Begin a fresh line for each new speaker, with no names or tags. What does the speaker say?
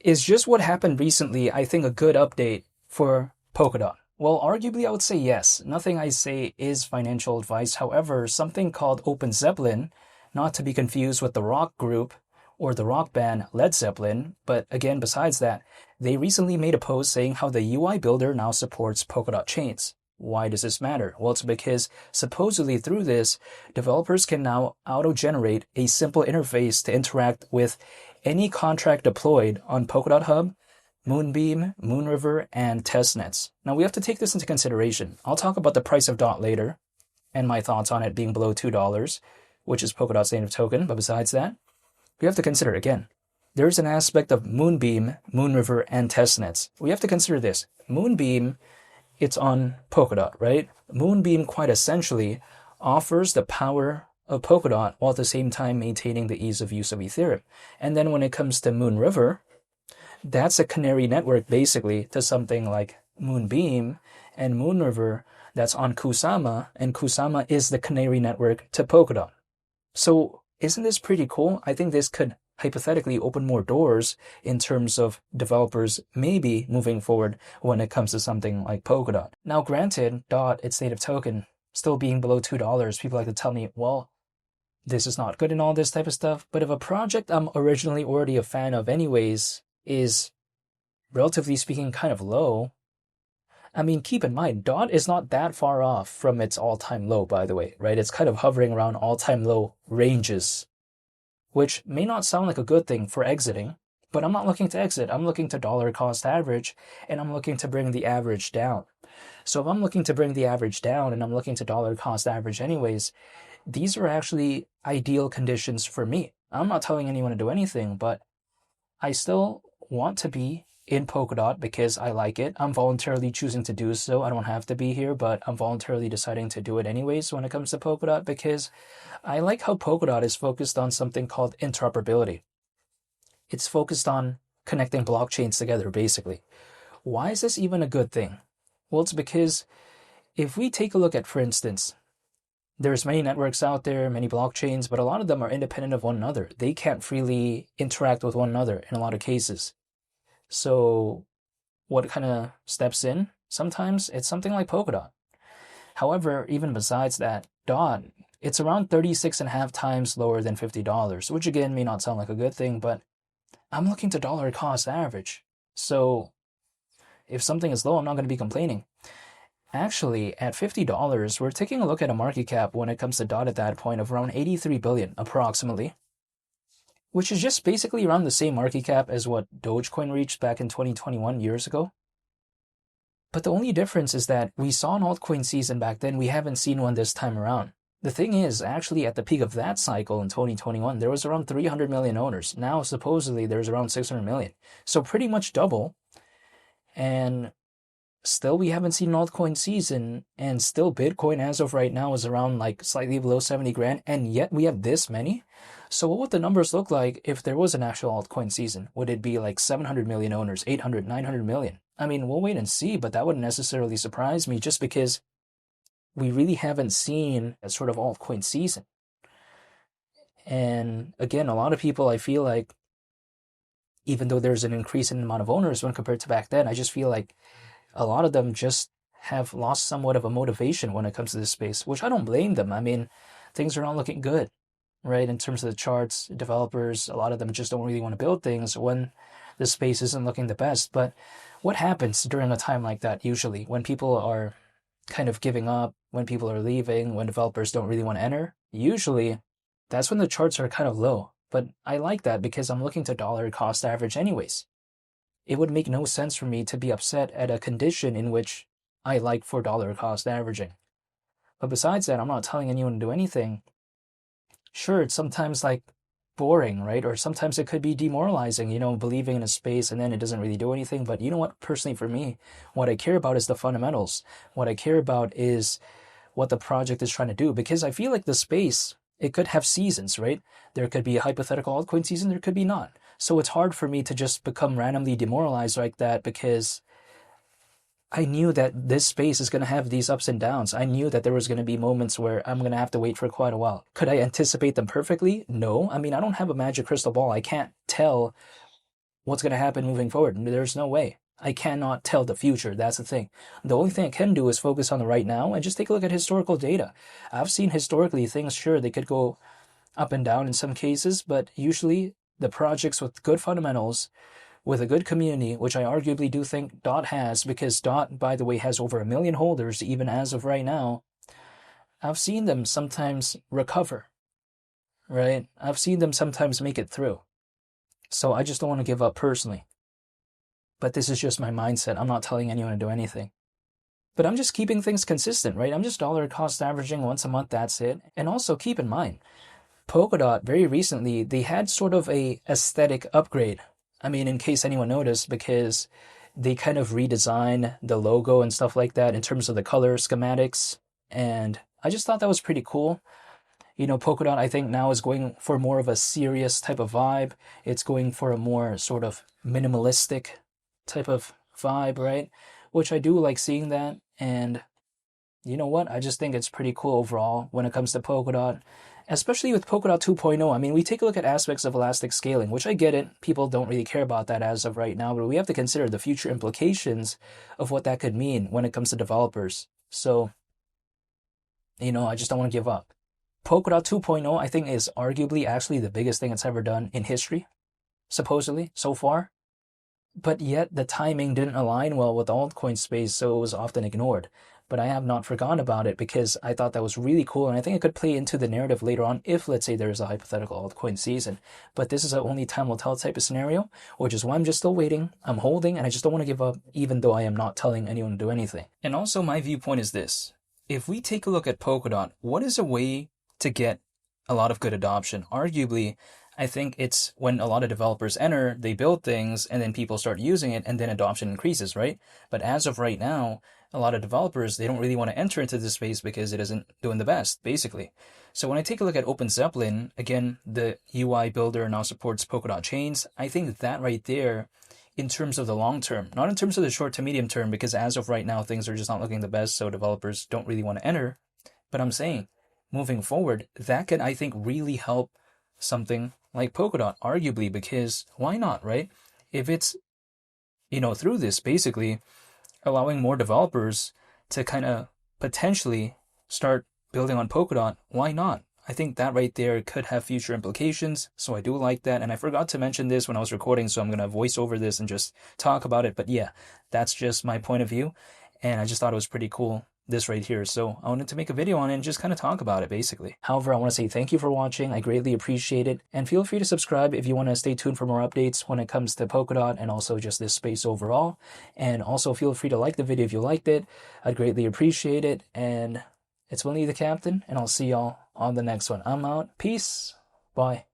Is just what happened recently, I think, a good update for Polkadot? Well, arguably, I would say yes. Nothing I say is financial advice. However, something called Open Zeppelin, not to be confused with the rock group or the rock band Led Zeppelin, but again, besides that, they recently made a post saying how the UI builder now supports Polkadot chains. Why does this matter? Well, it's because supposedly through this, developers can now auto-generate a simple interface to interact with any contract deployed on Polkadot Hub, Moonbeam, Moonriver, and testnets. Now we have to take this into consideration. I'll talk about the price of DOT later and my thoughts on it being below $2, which is Polkadot's native token. But besides that, we have to consider again. There's an aspect of Moonbeam, Moonriver, and testnets. We have to consider this. Moonbeam, it's on Polkadot, right? Moonbeam quite essentially offers the power of Polkadot while at the same time maintaining the ease of use of Ethereum. And then when it comes to Moonriver, that's a canary network basically to something like Moonbeam, and Moonriver that's on Kusama, and Kusama is the canary network to Polkadot. So isn't this pretty cool? I think this could hypothetically open more doors in terms of developers maybe moving forward when it comes to something like Polkadot. Now granted, DOT, its native token, still being below $2, people like to tell me, well, this is not good and all this type of stuff. But if a project I'm originally already a fan of anyways is, relatively speaking, kind of low, I mean, keep in mind, DOT is not that far off from its all-time low, by the way, right? It's kind of hovering around all-time low ranges, which may not sound like a good thing for exiting, but I'm not looking to exit. I'm looking to dollar cost average, and I'm looking to bring the average down. So if I'm looking to bring the average down and I'm looking to dollar cost average anyways, these are actually ideal conditions for me. I'm not telling anyone to do anything, but I still want to be in Polkadot because I like it. I'm voluntarily choosing to do so. I don't have to be here, but I'm voluntarily deciding to do it anyways when it comes to Polkadot because I like how Polkadot is focused on something called interoperability. It's focused on connecting blockchains together, basically. Why is this even a good thing? Well, it's because if we take a look at, for instance, there's many networks out there, many blockchains, but a lot of them are independent of one another. They can't freely interact with one another in a lot of cases. So what kind of steps in? Sometimes it's something like Polkadot. However, even besides that, DOT, it's around 36 and a half times lower than $50, which again may not sound like a good thing, but I'm looking to dollar cost average. So if something is low, I'm not going to be complaining. Actually, at $50, we're taking a look at a market cap when it comes to DOT at that point of around 83 billion, approximately, which is just basically around the same market cap as what Dogecoin reached back in 2021 years ago. But the only difference is that we saw an altcoin season back then. We haven't seen one this time around. The thing is, actually, at the peak of that cycle in 2021, there was around 300 million owners. Now, supposedly, there's around 600 million. So pretty much double. And still, we haven't seen an altcoin season. And still, Bitcoin, as of right now, is around like slightly below 70 grand. And yet, we have this many. So what would the numbers look like if there was an actual altcoin season? Would it be like 700 million owners, 800, 900 million? I mean, we'll wait and see, but that wouldn't necessarily surprise me just because we really haven't seen a sort of altcoin season. And again, a lot of people, I feel like, even though there's an increase in the amount of owners when compared to back then, I just feel like a lot of them just have lost somewhat of a motivation when it comes to this space, which I don't blame them. I mean, things are not looking good, right? In terms of the charts, developers, a lot of them just don't really want to build things when the space isn't looking the best. But what happens during a time like that usually when people are kind of giving up, when people are leaving, when developers don't really want to enter? Usually that's when the charts are kind of low. But I like that because I'm looking to dollar cost average anyways. It would make no sense for me to be upset at a condition in which I like for dollar cost averaging. But besides that, I'm not telling anyone to do anything. Sure, it's sometimes like boring, right? Or sometimes it could be demoralizing, believing in a space and then it doesn't really do anything. But you know what? Personally, for me, what I care about is the fundamentals. What I care about is what the project is trying to do, because I feel like the space, it could have seasons, right? There could be a hypothetical altcoin season, there could be not. So it's hard for me to just become randomly demoralized like that because I knew that this space is going to have these ups and downs. I knew that there was going to be moments where I'm going to have to wait for quite a while. Could I anticipate them perfectly? No. I mean, I don't have a magic crystal ball. I can't tell what's going to happen moving forward. There's no way. I cannot tell the future. That's the thing. The only thing I can do is focus on the right now and just take a look at historical data. I've seen historically things, sure, they could go up and down in some cases, but usually the projects with good fundamentals, with a good community, which I arguably do think Dot has, because Dot, by the way, has over 1 million holders even as of right now, I've seen them sometimes recover, right? I've seen them sometimes make it through. So I just don't want to give up personally. But this is just my mindset. I'm not telling anyone to do anything. But I'm just keeping things consistent, right? I'm just dollar cost averaging once a month, that's it. And also keep in mind, Polkadot very recently, they had sort of a aesthetic upgrade. I mean, in case anyone noticed, because they kind of redesigned the logo and stuff like that in terms of the color schematics. And I just thought that was pretty cool. You know, Polkadot, I think now is going for more of a serious type of vibe. It's going for a more sort of minimalistic type of vibe, right? Which I do like seeing that. And you know what? I just think it's pretty cool overall when it comes to Polkadot, especially with Polkadot 2.0. I mean, we take a look at aspects of elastic scaling, which I get it. People don't really care about that as of right now, but we have to consider the future implications of what that could mean when it comes to developers. So, you know, I just don't want to give up. Polkadot 2.0, I think, is arguably actually the biggest thing it's ever done in history, supposedly, so far. But yet the timing didn't align well with the altcoin space, so it was often ignored. But I have not forgotten about it because I thought that was really cool, and I think it could play into the narrative later on if, let's say, there is a hypothetical altcoin season. But this is a only time will tell type of scenario, which is why I'm just still waiting. I'm holding, and I just don't want to give up, even though I am not telling anyone to do anything. And also, my viewpoint is this. If we take a look at Polkadot, what is a way to get a lot of good adoption? Arguably, I think it's when a lot of developers enter, they build things, and then people start using it, and then adoption increases, right? But as of right now, a lot of developers, they don't really want to enter into this space because it isn't doing the best, basically. So when I take a look at OpenZeppelin, again, the UI builder now supports Polkadot chains. I think that right there, in terms of the long term, not in terms of the short to medium term, because as of right now, things are just not looking the best, so developers don't really want to enter. But I'm saying, moving forward, that could, I think, really help something like Polkadot, arguably, because why not, right? If it's, you know, through this, basically, allowing more developers to kind of potentially start building on Polkadot, why not? I think that right there could have future implications, so I do like that. And I forgot to mention this when I was recording, so I'm going to voice over this and just talk about it. But yeah, that's just my point of view, and I just thought it was pretty cool, this right here. So I wanted to make a video on it and just kind of talk about it, basically. However, I want to say thank you for watching. I greatly appreciate it. And feel free to subscribe if you want to stay tuned for more updates when it comes to Polkadot and also just this space overall. And also feel free to like the video if you liked it. I'd greatly appreciate it. And it's Willie the Captain, and I'll see y'all on the next one. I'm out. Peace. Bye.